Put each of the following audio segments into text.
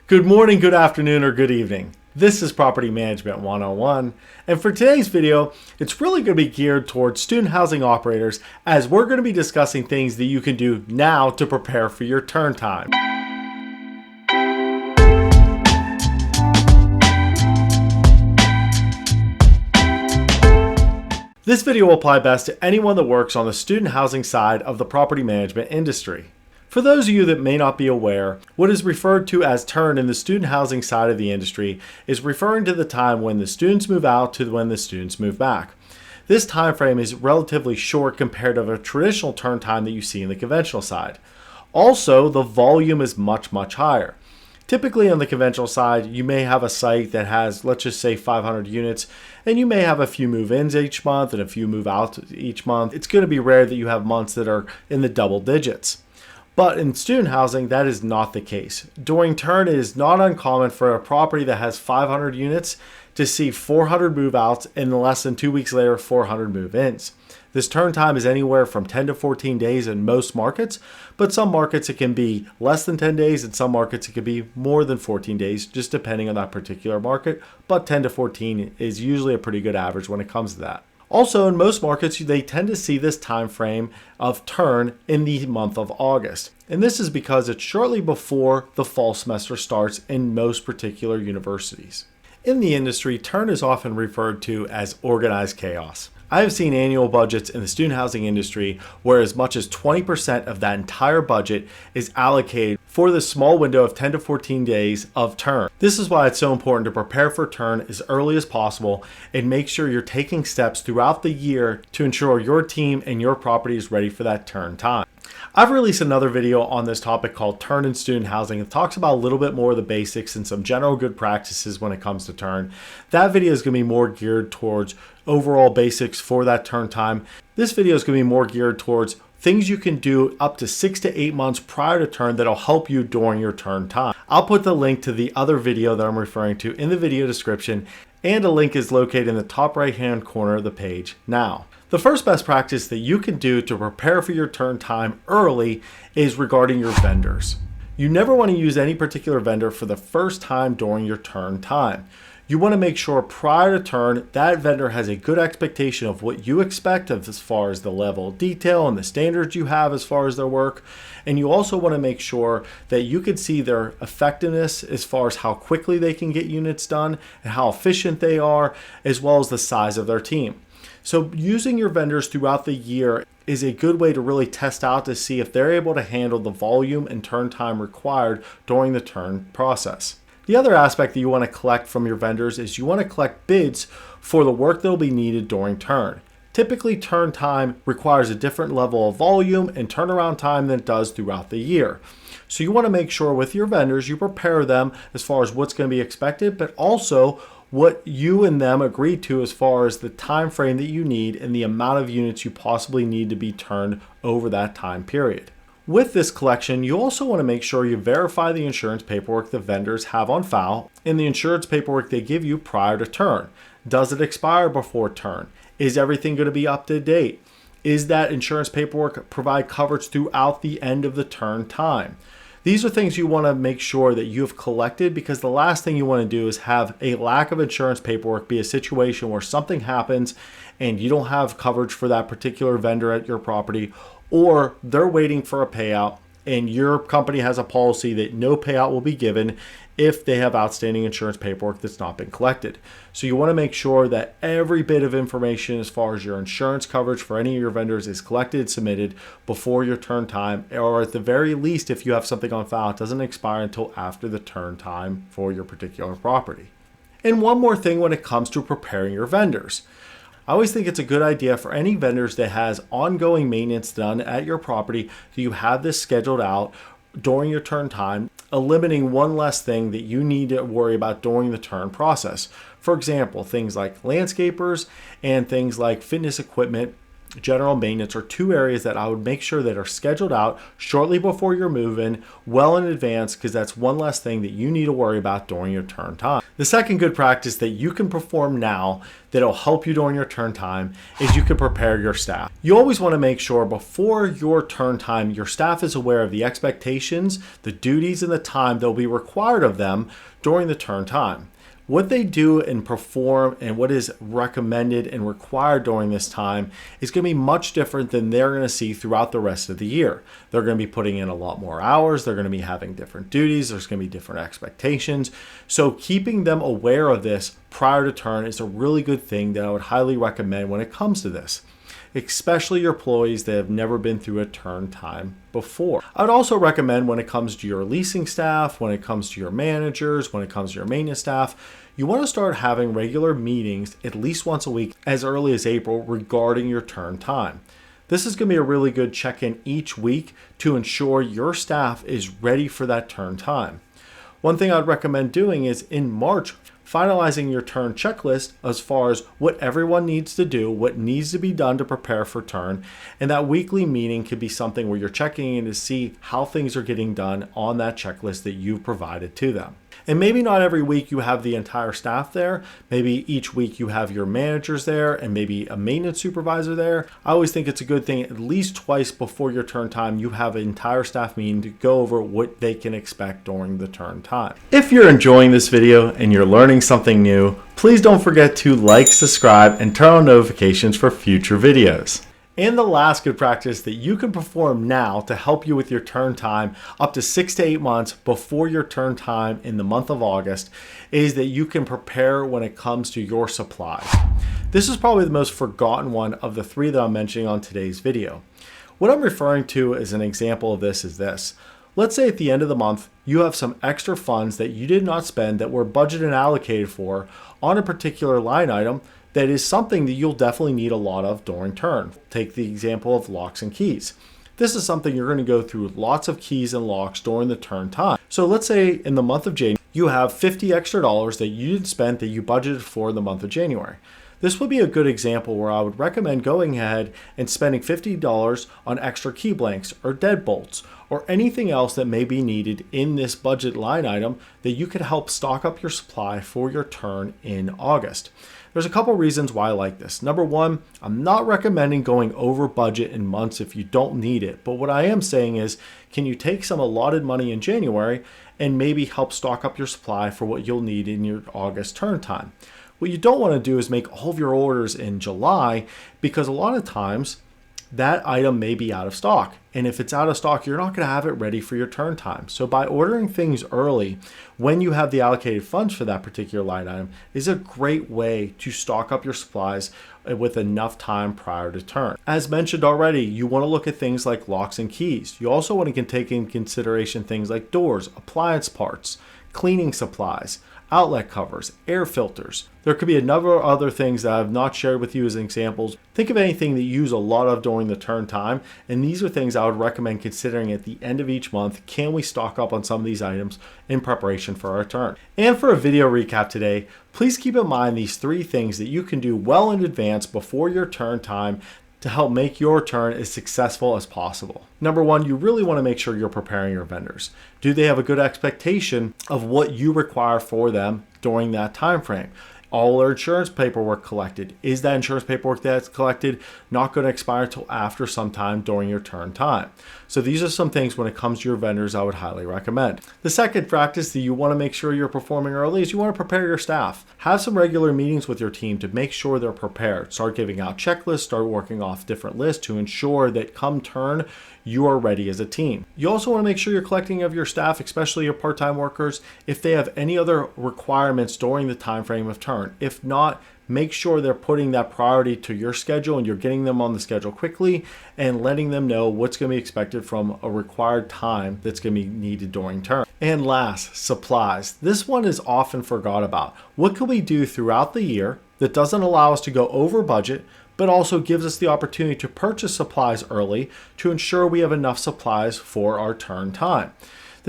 Good morning, good afternoon, or good evening. This is Property Management 101, and for today's video, it's really going to be geared towards student housing operators as we're going to be discussing things that you can do now to prepare for your turn time. This video will apply best to anyone that works on the student housing side of the property management industry. For those of you that may not be aware, what is referred to as turn in the student housing side of the industry is referring to the time when the students move out to when the students move back. This time frame is relatively short compared to a traditional turn time that you see in the conventional side. Also, the volume is much higher. Typically on the conventional side, you may have a site that has, let's just say 500 units, and you may have a few move-ins each month and a few move-outs each month. It's going to be rare that you have months that are in the double digits. But in student housing, that is not the case. During turn, it is not uncommon for a property that has 500 units to see 400 move-outs and less than 2 weeks later, 400 move-ins. This turn time is anywhere from 10 to 14 days in most markets, but some markets it can be less than 10 days, and some markets it could be more than 14 days, just depending on that particular market. But 10 to 14 is usually a pretty good average when it comes to that. Also, in most markets, they tend to see this time frame of turn in the month of August. And this is because it's shortly before the fall semester starts in most particular universities. In the industry, turn is often referred to as organized chaos. I have seen annual budgets in the student housing industry where as much as 20% of that entire budget is allocated for the small window of 10 to 14 days of turn. This is why it's so important to prepare for turn as early as possible and make sure you're taking steps throughout the year to ensure your team and your property is ready for that turn time. I've released another video on this topic called Turn in Student Housing. It talks about a little bit more of the basics and some general good practices when it comes to turn. That video is going to be more geared towards overall basics for that turn time. This video is going to be more geared towards things you can do up to 6 to 8 months prior to turn that'll help you during your turn time. I'll put the link to the other video that I'm referring to in the video description, and a link is located in the top right hand corner of the page now. The first best practice that you can do to prepare for your turn time early is regarding your vendors. You never want to use any particular vendor for the first time during your turn time. You want to make sure prior to turn that vendor has a good expectation of what you expect of as far as the level of detail and the standards you have as far as their work. And you also want to make sure that you can see their effectiveness as far as how quickly they can get units done and how efficient they are, as well as the size of their team. So using your vendors throughout the year is a good way to really test out to see if they're able to handle the volume and turn time required during the turn process. The other aspect that you want to collect from your vendors is you want to collect bids for the work that will be needed during turn. Typically, turn time requires a different level of volume and turnaround time than it does throughout the year. So you want to make sure with your vendors you prepare them as far as what's going to be expected, but also what you and them agreed to as far as the time frame that you need and the amount of units you possibly need to be turned over that time period. With this collection, you also want to make sure you verify the insurance paperwork the vendors have on file and the insurance paperwork they give you prior to turn. Does it expire before turn? Is everything going to be up to date? Is that insurance paperwork provide coverage throughout the end of the turn time? These are things you want to make sure that you have collected, because the last thing you want to do is have a lack of insurance paperwork be a situation where something happens and you don't have coverage for that particular vendor at your property, or they're waiting for a payout and your company has a policy that no payout will be given if they have outstanding insurance paperwork that's not been collected. So you want to make sure that every bit of information as far as your insurance coverage for any of your vendors is collected, submitted before your turn time, or at the very least, if you have something on file, it doesn't expire until after the turn time for your particular property. And one more thing when it comes to preparing your vendors. I always think it's a good idea for any vendors that has ongoing maintenance done at your property that you have this scheduled out during your turn time, eliminating one less thing that you need to worry about during the turn process. For example, things like landscapers and things like fitness equipment general maintenance are two areas that I would make sure that are scheduled out shortly before you're moving, well in advance, because that's one less thing that you need to worry about during your turn time. The second good practice that you can perform now that'll help you during your turn time is you can prepare your staff. You always want to make sure before your turn time, your staff is aware of the expectations, the duties, and the time that will be required of them during the turn time. What they do and perform and what is recommended and required during this time is going to be much different than they're going to see throughout the rest of the year. They're going to be putting in a lot more hours. They're going to be having different duties. There's going to be different expectations. So keeping them aware of this prior to turn is a really good thing that I would highly recommend when it comes to this, especially your employees that have never been through a turn time before. I would also recommend when it comes to your leasing staff, when it comes to your managers, when it comes to your maintenance staff, you want to start having regular meetings at least once a week as early as April regarding your turn time. This is going to be a really good check-in each week to ensure your staff is ready for that turn time. One thing I'd recommend doing is in March, finalizing your turn checklist as far as what everyone needs to do, what needs to be done to prepare for turn. And that weekly meeting could be something where you're checking in to see how things are getting done on that checklist that you've provided to them. And maybe not every week you have the entire staff there. Maybe each week you have your managers there and maybe a maintenance supervisor there. I always think it's a good thing at least twice before your turn time you have an entire staff meeting to go over what they can expect during the turn time. If you're enjoying this video and you're learning something new, please don't forget to like, subscribe, and turn on notifications for future videos. And the last good practice that you can perform now to help you with your turn time up to 6 to 8 months before your turn time in the month of August is that you can prepare when it comes to your supplies. This is probably the most forgotten one of the three that I'm mentioning on today's video. What I'm referring to as an example of this is this. Let's say at the end of the month, you have some extra funds that you did not spend that were budgeted and allocated for on a particular line item that is something that you'll definitely need a lot of during turn. Take the example of locks and keys. This is something you're going to go through lots of keys and locks during the turn time. So let's say in the month of January, you have $50 extra that you didn't spend that you budgeted for in the month of January. This would be a good example where I would recommend going ahead and spending $50 on extra key blanks or deadbolts or anything else that may be needed in this budget line item that you could help stock up your supply for your turn in August. There's a couple reasons why I like this. Number one, I'm not recommending going over budget in months if you don't need it. But what I am saying is, can you take some allotted money in January and maybe help stock up your supply for what you'll need in your August turn time? What you don't want to do is make all of your orders in July because a lot of times that item may be out of stock. And if it's out of stock, you're not going to have it ready for your turn time. So by ordering things early, when you have the allocated funds for that particular line item, is a great way to stock up your supplies with enough time prior to turn. As mentioned already, you want to look at things like locks and keys. You also want to take in consideration things like doors, appliance parts, cleaning supplies, outlet covers, air filters. There could be a number of other things that I've not shared with you as examples. Think of anything that you use a lot of during the turn time, and these are things I would recommend considering at the end of each month. Can we stock up on some of these items in preparation for our turn? And for a video recap today, please keep in mind these three things that you can do well in advance before your turn time to help make your turn as successful as possible. Number one, you really want to make sure you're preparing your vendors. Do they have a good expectation of what you require for them during that time frame? All their insurance paperwork collected. Is that insurance paperwork that's collected not going to expire until after sometime during your turn time? So these are some things when it comes to your vendors I would highly recommend. The second practice that you want to make sure you're performing early is you want to prepare your staff. Have some regular meetings with your team to make sure they're prepared. Start giving out checklists, start working off different lists to ensure that come turn, you are ready as a team. You also want to make sure you're collecting of your staff, especially your part-time workers, if they have any other requirements during the time frame of turn. If not, make sure they're putting that priority to your schedule and you're getting them on the schedule quickly and letting them know what's going to be expected from a required time that's going to be needed during turn. And last, supplies. This one is often forgot about. What can we do throughout the year that doesn't allow us to go over budget, but also gives us the opportunity to purchase supplies early to ensure we have enough supplies for our turn time?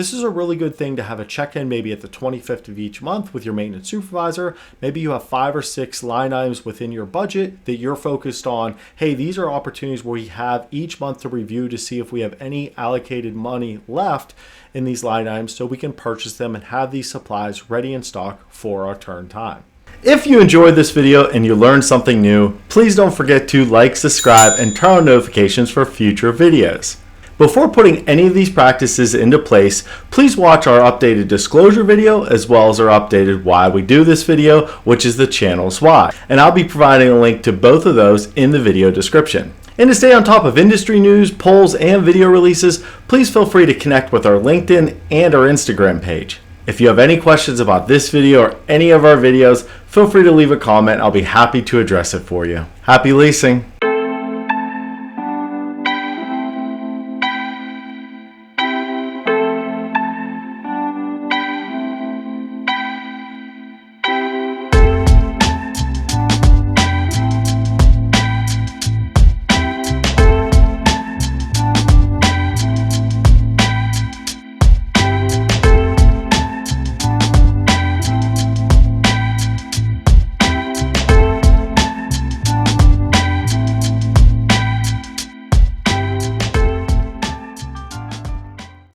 This is a really good thing to have a check-in maybe at the 25th of each month with your maintenance supervisor. Maybe you have 5 or 6 line items within your budget that you're focused on. Hey, these are opportunities where we have each month to review to see if we have any allocated money left in these line items so we can purchase them and have these supplies ready in stock for our turn time. If you enjoyed this video and you learned something new, please don't forget to like, subscribe, and turn on notifications for future videos. Before putting any of these practices into place, please watch our updated disclosure video as well as our updated why we do this video, which is the channel's why. And I'll be providing a link to both of those in the video description. And to stay on top of industry news, polls, and video releases, please feel free to connect with our LinkedIn and our Instagram page. If you have any questions about this video or any of our videos, feel free to leave a comment. I'll be happy to address it for you. Happy leasing!